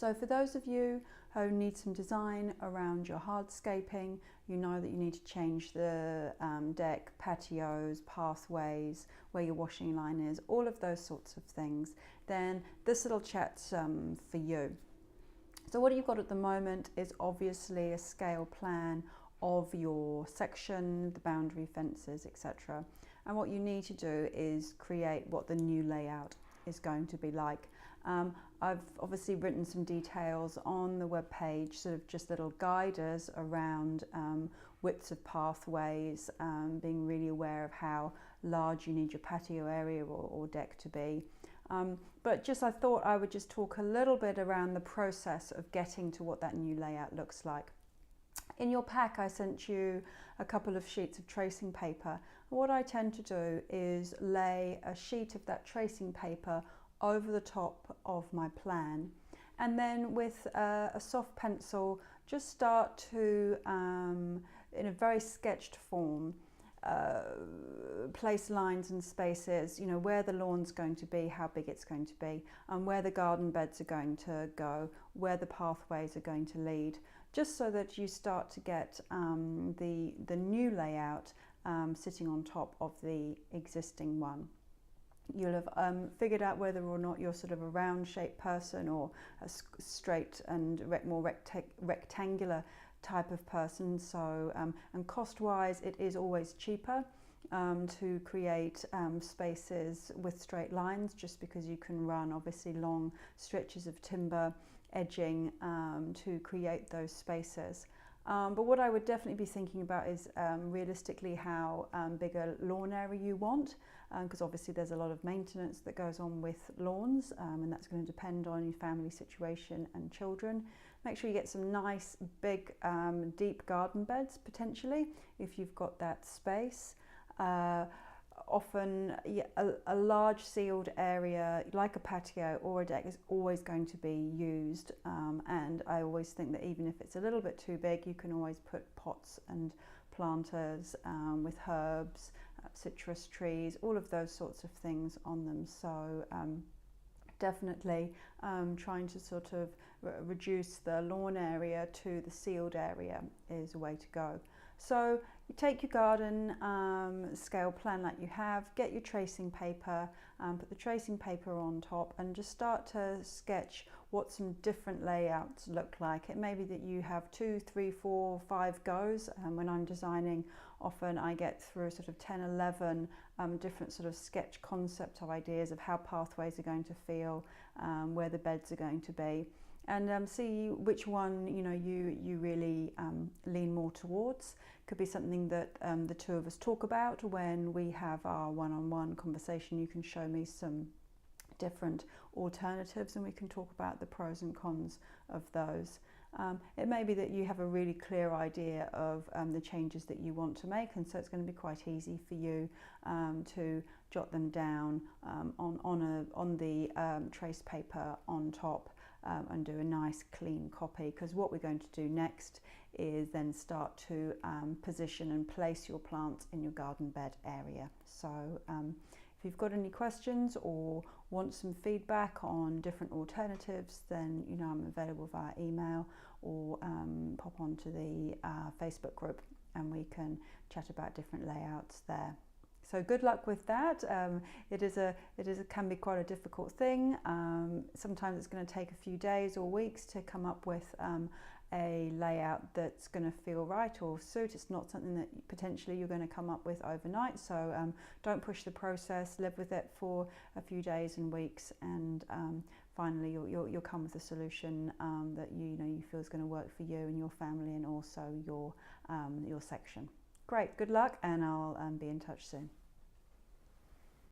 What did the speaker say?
So for those of you who need some design around your hardscaping, you know that you need to change the deck, patios, pathways, where your washing line is, all of those sorts of things, then this little chat's for you. So what you've got at the moment is obviously a scale plan of your section, the boundary fences, etc. And what you need to do is create what the new layout is going to be like. I've obviously written some details on the web page, sort of just little guiders around widths of pathways, being really aware of how large you need your patio area or deck to be. But just I thought I would just talk a little bit around the process of getting to what that new layout looks like. In your pack I sent you a couple of sheets of tracing paper. What I tend to do is lay a sheet of that tracing paper over the top of my plan, and then with a soft pencil just start to, in a very sketched form, place lines and spaces, you know, where the lawn's going to be, how big it's going to be, and where the garden beds are going to go, where the pathways are going to lead, just so that you start to get the new layout sitting on top of the existing one. You'll have figured out whether or not you're sort of a round shaped person or a straight and more rectangular type of person. So and cost wise it is always cheaper to create spaces with straight lines, just because you can run obviously long stretches of timber edging to create those spaces. But what I would definitely be thinking about is realistically how big a lawn area you want, because obviously there's a lot of maintenance that goes on with lawns, and that's going to depend on your family situation and children. Make sure you get some nice big deep garden beds potentially if you've got that space. Often a large sealed area like a patio or a deck is always going to be used, and I always think that even if it's a little bit too big, you can always put pots and planters with herbs, citrus trees, all of those sorts of things on them. So definitely trying to sort of reduce the lawn area to the sealed area is a way to go. So you take your garden scale plan like you have, get your tracing paper, put the tracing paper on top and just start to sketch what some different layouts look like. It may be that you have 2, 3, 4, 5 goes. When I'm designing, often I get through sort of 10, 11 different sort of sketch concept ideas of how pathways are going to feel, where the beds are going to be, and see which one you really lean more towards. Could be something that the two of us talk about when we have our one-on-one conversation. You can show me some different alternatives and we can talk about the pros and cons of those. It may be that you have a really clear idea of the changes that you want to make, and so it's going to be quite easy for you to jot them down on the trace paper on top, and do a nice clean copy, because what we're going to do next is then start to position and place your plants in your garden bed area. So if you've got any questions or want some feedback on different alternatives, then I'm available via email or pop onto the Facebook group and we can chat about different layouts there. So good luck with that. It can be quite a difficult thing. Sometimes it's going to take a few days or weeks to come up with a layout that's going to feel right or suit. It's not something that potentially you're going to come up with overnight. So don't push the process. Live with it for a few days and weeks, and finally you'll come with a solution that you feel is going to work for you and your family and also your section. Great. Good luck, and I'll be in touch soon.